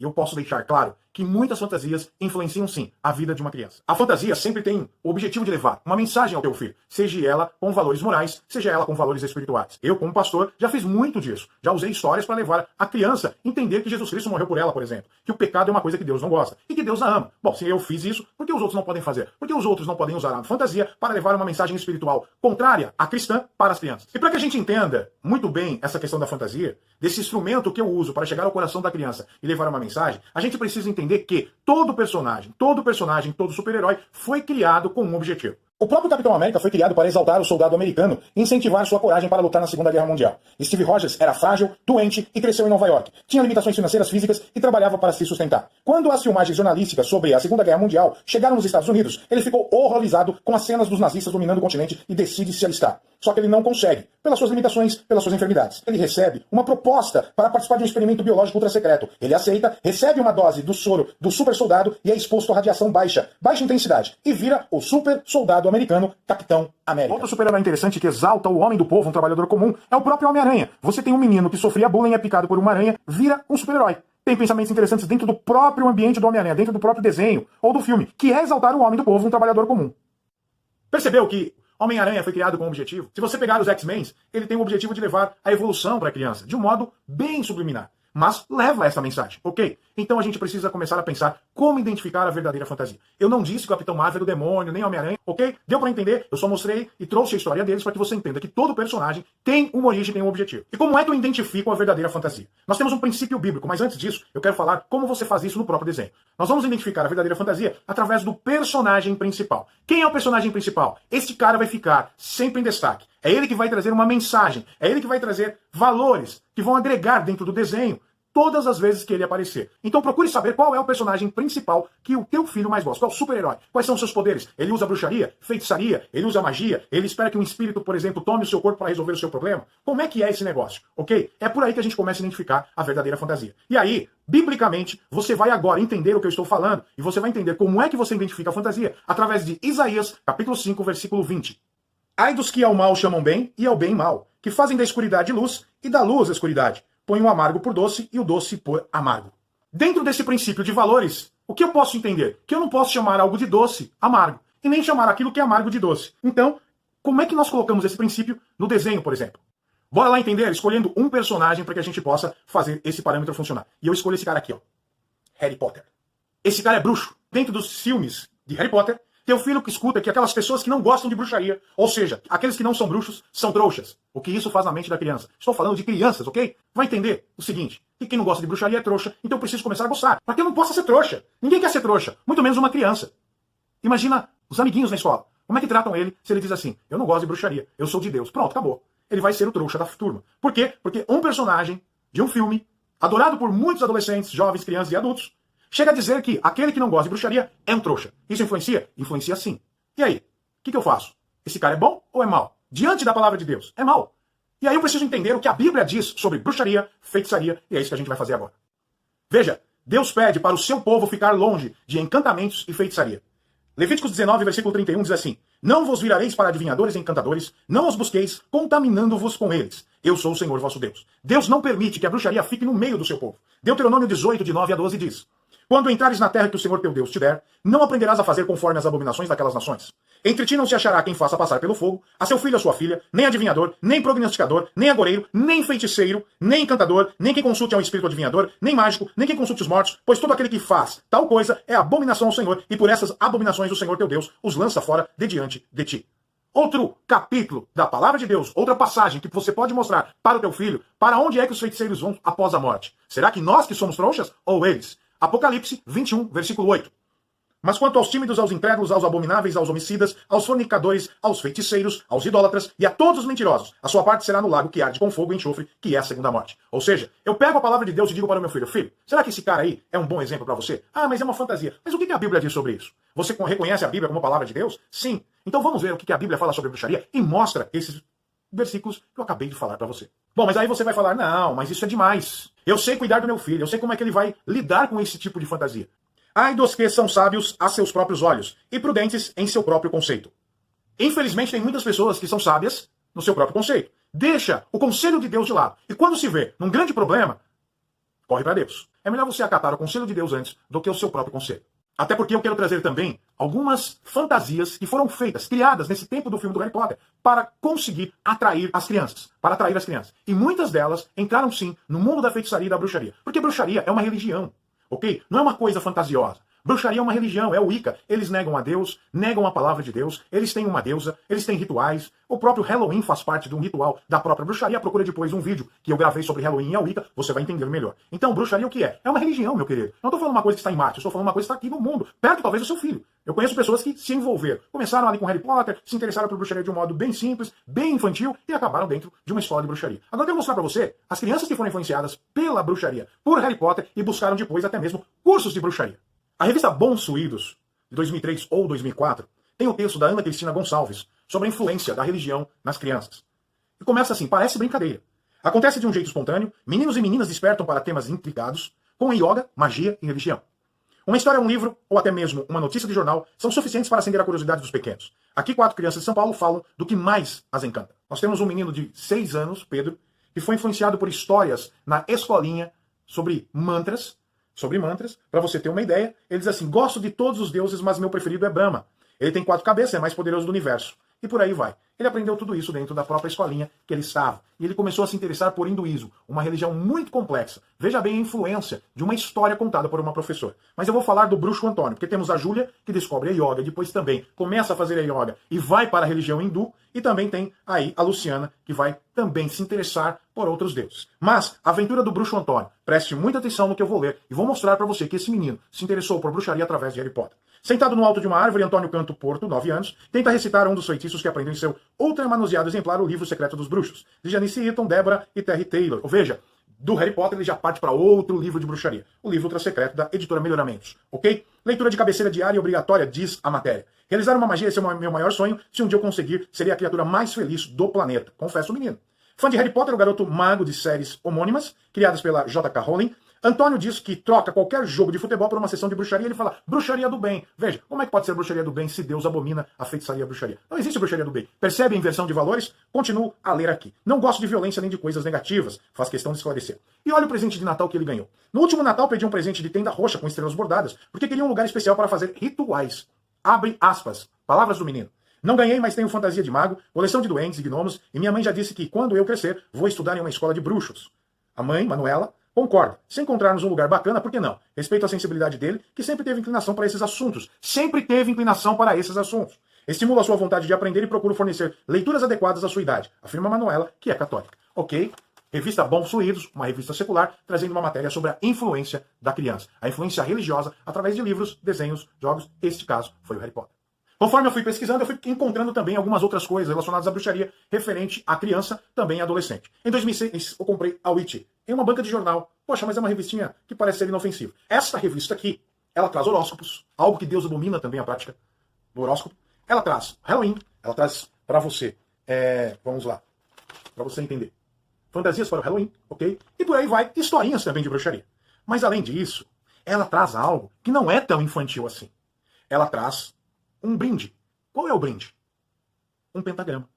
E eu posso deixar claro que muitas fantasias influenciam sim a vida de uma criança. A fantasia sempre tem o objetivo de levar uma mensagem ao teu filho, seja ela com valores morais, seja ela com valores espirituais. Eu, como pastor, já fiz muito disso. Já usei histórias para levar a criança a entender que Jesus Cristo morreu por ela, por exemplo. Que o pecado é uma coisa que Deus não gosta e que Deus a ama. Bom, se eu fiz isso, por que os outros não podem fazer? Por que os outros não podem usar a fantasia para levar uma mensagem espiritual contrária à cristã para as crianças? E para que a gente entenda muito bem essa questão da fantasia, desse instrumento que eu uso para chegar ao coração da criança e levar uma mensagem, a gente precisa entender que todo personagem, todo super-herói foi criado com um objetivo. O próprio Capitão América foi criado para exaltar o soldado americano e incentivar sua coragem para lutar na Segunda Guerra Mundial. Steve Rogers era frágil, doente e cresceu em Nova York. Tinha limitações financeiras físicas e trabalhava para se sustentar. Quando as filmagens jornalísticas sobre a Segunda Guerra Mundial chegaram nos Estados Unidos, ele ficou horrorizado com as cenas dos nazistas dominando o continente e decide se alistar. Só que ele não consegue, pelas suas limitações, pelas suas enfermidades. Ele recebe uma proposta para participar de um experimento biológico ultra secreto. Ele aceita, recebe uma dose do soro do super soldado e é exposto a radiação baixa intensidade, e vira o super soldado americano Capitão América. Outro super-herói interessante que exalta o homem do povo, um trabalhador comum, é o próprio Homem-Aranha. Você tem um menino que sofria bullying e é picado por uma aranha, vira um super-herói. Tem pensamentos interessantes dentro do próprio ambiente do Homem-Aranha, dentro do próprio desenho ou do filme, que é exaltar o homem do povo, um trabalhador comum. Percebeu que Homem-Aranha foi criado com um objetivo? Se você pegar os X-Men, ele tem o objetivo de levar a evolução para a criança, de um modo bem subliminar. Mas leva essa mensagem, ok? Então a gente precisa começar a pensar como identificar a verdadeira fantasia. Eu não disse que o Capitão Marvel era o demônio, nem o Homem-Aranha, ok? Deu pra entender? Eu só mostrei e trouxe a história deles para que você entenda que todo personagem tem uma origem, tem um objetivo. E como é que eu identifico a verdadeira fantasia? Nós temos um princípio bíblico, mas antes disso, eu quero falar como você faz isso no próprio desenho. Nós vamos identificar a verdadeira fantasia através do personagem principal. Quem é o personagem principal? Este cara vai ficar sempre em destaque. É ele que vai trazer uma mensagem, é ele que vai trazer valores que vão agregar dentro do desenho todas as vezes que ele aparecer. Então procure saber qual é o personagem principal que o teu filho mais gosta. Qual é o super-herói? Quais são os seus poderes? Ele usa bruxaria? Feitiçaria? Ele usa magia? Ele espera que um espírito, por exemplo, tome o seu corpo para resolver o seu problema? Como é que é esse negócio? Ok? É por aí que a gente começa a identificar a verdadeira fantasia. E aí, biblicamente, você vai agora entender o que eu estou falando e você vai entender como é que você identifica a fantasia através de Isaías, capítulo 5, versículo 20. Ai dos que ao mal chamam bem e ao bem mal, que fazem da escuridade luz e da luz escuridade. Põe o amargo por doce e o doce por amargo. Dentro desse princípio de valores, o que eu posso entender? Que eu não posso chamar algo de doce amargo, e nem chamar aquilo que é amargo de doce. Então, como é que nós colocamos esse princípio no desenho, por exemplo? Bora lá entender, escolhendo um personagem para que a gente possa fazer esse parâmetro funcionar. E eu escolho esse cara aqui, ó. Harry Potter. Esse cara é bruxo. Dentro dos filmes de Harry Potter, teu filho que escuta que aquelas pessoas que não gostam de bruxaria, ou seja, aqueles que não são bruxos, são trouxas. O que isso faz na mente da criança? Estou falando de crianças, ok? Vai entender o seguinte, que quem não gosta de bruxaria é trouxa, então eu preciso começar a gostar. Para que eu não possa ser trouxa. Ninguém quer ser trouxa, muito menos uma criança. Imagina os amiguinhos na escola. Como é que tratam ele se ele diz assim, eu não gosto de bruxaria, eu sou de Deus. Pronto, acabou. Ele vai ser o trouxa da turma. Por quê? Porque um personagem de um filme, adorado por muitos adolescentes, jovens, crianças e adultos, chega a dizer que aquele que não gosta de bruxaria é um trouxa. Isso influencia? Influencia sim. E aí? O que eu faço? Esse cara é bom ou é mau? Diante da palavra de Deus, é mau. E aí eu preciso entender o que a Bíblia diz sobre bruxaria, feitiçaria, e é isso que a gente vai fazer agora. Veja, Deus pede para o seu povo ficar longe de encantamentos e feitiçaria. Levíticos 19, versículo 31 diz assim, não vos virareis para adivinhadores e encantadores, não os busqueis, contaminando-vos com eles. Eu sou o Senhor vosso Deus. Deus não permite que a bruxaria fique no meio do seu povo. Deuteronômio 18, de 9 a 12 diz, quando entrares na terra que o Senhor teu Deus te der, não aprenderás a fazer conforme as abominações daquelas nações. Entre ti não se achará quem faça passar pelo fogo, a seu filho, a sua filha, nem adivinhador, nem prognosticador, nem agoreiro, nem feiticeiro, nem encantador, nem quem consulte ao espírito adivinhador, nem mágico, nem quem consulte os mortos, pois todo aquele que faz tal coisa é abominação ao Senhor, e por essas abominações o Senhor teu Deus os lança fora de diante de ti. Outro capítulo da palavra de Deus, outra passagem que você pode mostrar para o teu filho, para onde é que os feiticeiros vão após a morte? Será que nós que somos trouxas ou eles? Apocalipse 21, versículo 8. Mas quanto aos tímidos, aos incrédulos, aos abomináveis, aos homicidas, aos fornicadores, aos feiticeiros, aos idólatras e a todos os mentirosos, a sua parte será no lago que arde com fogo e enxofre, que é a segunda morte. Ou seja, eu pego a palavra de Deus e digo para o meu filho, filho, será que esse cara aí é um bom exemplo para você? Ah, mas é uma fantasia. Mas o que a Bíblia diz sobre isso? Você reconhece a Bíblia como palavra de Deus? Sim. Então vamos ver o que a Bíblia fala sobre bruxaria e mostra esses versículos que eu acabei de falar para você. Bom, mas aí você vai falar, não, mas isso é demais. Eu sei cuidar do meu filho, eu sei como é que ele vai lidar com esse tipo de fantasia. Ai dos que são sábios a seus próprios olhos e prudentes em seu próprio conceito. Infelizmente tem muitas pessoas que são sábias no seu próprio conceito. Deixa o conselho de Deus de lado. E quando se vê num grande problema, corre para Deus. é melhor você acatar o conselho de Deus antes do que o seu próprio conselho. Até porque eu quero trazer também algumas fantasias que foram feitas, criadas nesse tempo do filme do Harry Potter, para conseguir atrair as crianças. Para atrair as crianças. E muitas delas entraram sim no mundo da feitiçaria e da bruxaria. Porque bruxaria é uma religião, ok? Não é uma coisa fantasiosa. Bruxaria é uma religião, é o Wicca. Eles negam a Deus, negam a palavra de Deus, eles têm uma deusa, eles têm rituais. O próprio Halloween faz parte de um ritual da própria bruxaria. Procura depois um vídeo que eu gravei sobre Halloween e a Wicca, você vai entender melhor. Então, bruxaria o que é? É uma religião, meu querido. Não estou falando uma coisa que está em Marte, eu estou falando uma coisa que está aqui no mundo, perto talvez do seu filho. Eu conheço pessoas que se envolveram, começaram ali com Harry Potter, se interessaram por bruxaria de um modo bem simples, bem infantil e acabaram dentro de uma escola de bruxaria. Agora eu quero mostrar para você as crianças que foram influenciadas pela bruxaria, por Harry Potter e buscaram depois até mesmo cursos de bruxaria. A revista Bons Suídos, de 2003 ou 2004, tem o texto da Ana Cristina Gonçalves sobre a influência da religião nas crianças. E começa assim, parece brincadeira. Acontece de um jeito espontâneo, meninos e meninas despertam para temas intricados, com yoga, magia e religião. Uma história, um livro, ou até mesmo uma notícia de jornal, são suficientes para acender a curiosidade dos pequenos. Aqui 4 crianças de São Paulo falam do que mais as encanta. Nós temos um menino de 6 anos, Pedro, que foi influenciado por histórias na escolinha sobre mantras, para você ter uma ideia. Ele diz assim, gosto de todos os deuses, mas meu preferido é Brahma. Ele tem 4 cabeças, é mais poderoso do universo. E por aí vai. Ele aprendeu tudo isso dentro da própria escolinha que ele estava. E ele começou a se interessar por hinduísmo, uma religião muito complexa. Veja bem a influência de uma história contada por uma professora. Mas eu vou falar do bruxo Antônio, porque temos a Júlia, que descobre a yoga, depois também começa a fazer a yoga e vai para a religião hindu, e também tem aí a Luciana, que vai também se interessar por outros deuses. Mas, a aventura do bruxo Antônio, preste muita atenção no que eu vou ler, e vou mostrar para você que esse menino se interessou por bruxaria através de Harry Potter. Sentado no alto de uma árvore, Antônio Canto Porto, 9 anos, tenta recitar um dos feitiços que aprendeu em seu ultramanuseado exemplar, o Livro Secreto dos Bruxos, de Janice Eaton, Deborah e Terry Taylor. Ou veja, do Harry Potter ele já parte para outro livro de bruxaria, o Livro Ultra Secreto da editora Melhoramentos, ok? Leitura de cabeceira diária e obrigatória, diz a matéria. Realizar uma magia, esse é o meu maior sonho, se um dia eu conseguir, seria a criatura mais feliz do planeta, confessa o menino. Fã de Harry Potter, o garoto mago de séries homônimas, criadas pela J.K. Rowling, Antônio diz que troca qualquer jogo de futebol por uma sessão de bruxaria. Ele fala, bruxaria do bem. Veja, como é que pode ser bruxaria do bem se Deus abomina a feitiçaria e a bruxaria? Não existe bruxaria do bem. Percebe a inversão de valores? Continuo a ler aqui. Não gosto de violência nem de coisas negativas. Faz questão de esclarecer. E olha o presente de Natal que ele ganhou. No último Natal pediu um presente de tenda roxa com estrelas bordadas, porque queria um lugar especial para fazer rituais. Abre aspas. Palavras do menino. Não ganhei, mas tenho fantasia de mago, coleção de duendes e gnomos, e minha mãe já disse que quando eu crescer, vou estudar em uma escola de bruxos. A mãe, Manuela, concorda. Se encontrarmos um lugar bacana, por que não? Respeito a sensibilidade dele, que sempre teve inclinação para esses assuntos. Sempre teve inclinação para esses assuntos. Estimulo a sua vontade de aprender e procuro fornecer leituras adequadas à sua idade, afirma Manuela, que é católica. Ok? Revista Bons Fluidos, uma revista secular, trazendo uma matéria sobre a influência da criança. A influência religiosa através de livros, desenhos, jogos. Este caso foi o Harry Potter. Conforme eu fui pesquisando, eu fui encontrando também algumas outras coisas relacionadas à bruxaria, referente à criança, também adolescente. Em 2006, eu comprei a Witch, em uma banca de jornal. Poxa, mas é uma revistinha que parece ser inofensiva. Esta revista aqui, ela traz horóscopos, algo que Deus abomina também a prática do horóscopo. Ela traz Halloween, ela traz para você, vamos lá, para você entender. Fantasias para o Halloween, ok? E por aí vai, historinhas também de bruxaria. Mas além disso, ela traz algo que não é tão infantil assim. Ela traz um brinde. Qual é o brinde? Um pentagrama.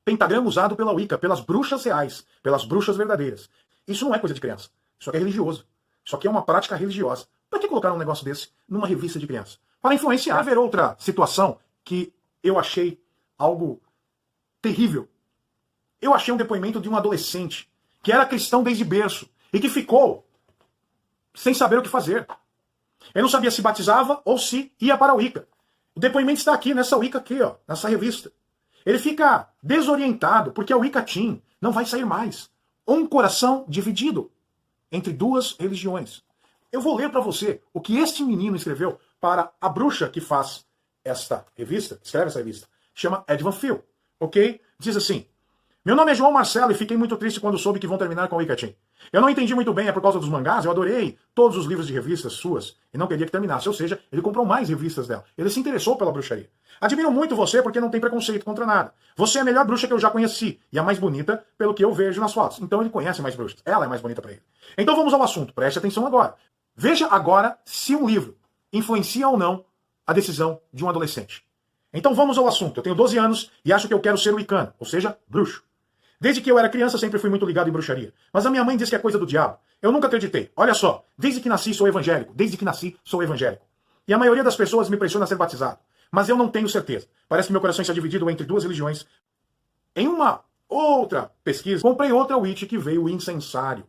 Pentagrama usado pela Wicca, pelas bruxas reais, pelas bruxas verdadeiras. Isso não é coisa de criança. Isso aqui é religioso. Isso aqui é uma prática religiosa. Para que colocar um negócio desse numa revista de criança? Para influenciar. Haver outra situação que eu achei algo terrível. Eu achei um depoimento de um adolescente que era cristão desde berço e que ficou sem saber o que fazer. Ele não sabia se batizava ou se ia para a Wicca. O depoimento está aqui, nessa Wicca aqui, ó, nessa revista. Ele fica desorientado, porque a Wicca Teen não vai sair mais. Um coração dividido entre duas religiões. Eu vou ler para você o que este menino escreveu para a bruxa que faz esta revista, escreve essa revista, chama Ed Van Phil, ok? Diz assim, meu nome é João Marcelo e fiquei muito triste quando soube que vão terminar com a Wicca Teen. Eu não entendi muito bem, é por causa dos mangás, eu adorei todos os livros de revistas suas e não queria que terminasse, ou seja, ele comprou mais revistas dela. Ele se interessou pela bruxaria. Admiro muito você porque não tem preconceito contra nada. Você é a melhor bruxa que eu já conheci e a mais bonita pelo que eu vejo nas fotos. Então ele conhece mais bruxas, ela é mais bonita para ele. Então vamos ao assunto, preste atenção agora. Veja agora se um livro influencia ou não a decisão de um adolescente. Então vamos ao assunto. Eu tenho 12 anos e acho que eu quero ser wicano, ou seja, bruxo. Desde que eu era criança, sempre fui muito ligado em bruxaria. Mas a minha mãe diz que é coisa do diabo. Eu nunca acreditei. Olha só, desde que nasci sou evangélico. Desde que nasci sou evangélico. E a maioria das pessoas me pressiona a ser batizado. Mas eu não tenho certeza. Parece que meu coração está dividido entre duas religiões. Em uma outra pesquisa, comprei outra witch que veio o incensário.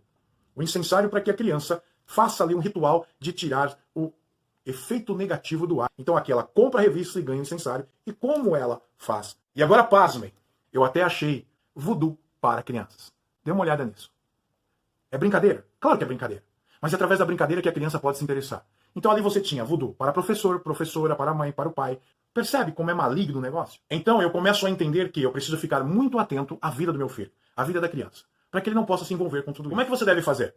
O incensário para que a criança faça ali um ritual de tirar o efeito negativo do ar. Então aqui ela compra a revista e ganha o incensário. E como ela faz? E agora pasmem, eu até achei voodoo para crianças. Dê uma olhada nisso. É brincadeira? Claro que é brincadeira. Mas é através da brincadeira que a criança pode se interessar. Então ali você tinha voodoo para professor, professora, para a mãe, para o pai. Percebe como é maligno o negócio? Então eu começo a entender que eu preciso ficar muito atento à vida do meu filho, à vida da criança, para que ele não possa se envolver com tudo isso. Como é que você deve fazer?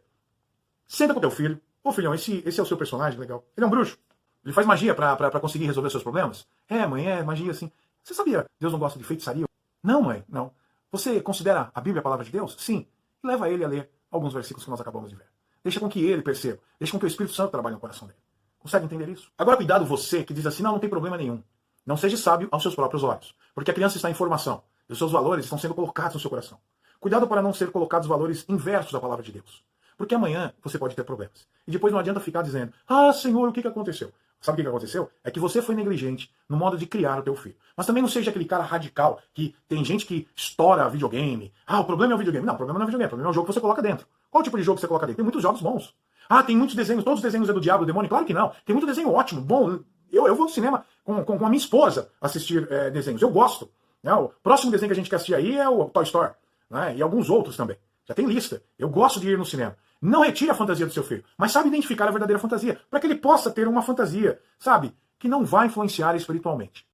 Senta com teu filho. Ô filhão, esse é o seu personagem, legal. Ele é um bruxo. Ele faz magia para conseguir resolver seus problemas? É, mãe, é magia assim. Você sabia? Deus não gosta de feitiçaria? Não, mãe, não. Você considera a Bíblia a palavra de Deus? Sim. Leva ele a ler alguns versículos que nós acabamos de ver. Deixa com que ele perceba. Deixa com que o Espírito Santo trabalhe no coração dele. Consegue entender isso? Agora cuidado você que diz assim, não tem problema nenhum. Não seja sábio aos seus próprios olhos. Porque a criança está em formação. E os seus valores estão sendo colocados no seu coração. Cuidado para não ser colocados valores inversos da palavra de Deus. Porque amanhã você pode ter problemas. E depois não adianta ficar dizendo, ah, Senhor, o que aconteceu? Sabe o que aconteceu? É que você foi negligente no modo de criar o teu filho. Mas também não seja aquele cara radical que tem gente que estoura videogame. Ah, o problema é o videogame. Não, o problema não é o videogame. O problema é o jogo que você coloca dentro. Qual tipo de jogo você coloca dentro? Tem muitos jogos bons. Ah, tem muitos desenhos. Todos os desenhos é do diabo, do demônio? Claro que não. Tem muito desenho ótimo, bom. Eu vou ao cinema com a minha esposa assistir desenhos. Eu gosto. Né? O próximo desenho que a gente quer assistir aí é o Toy Story. Né? E alguns outros também. Já tem lista. Eu gosto de ir no cinema. Não retire a fantasia do seu filho, mas sabe identificar a verdadeira fantasia, para que ele possa ter uma fantasia, sabe, que não vai influenciar espiritualmente.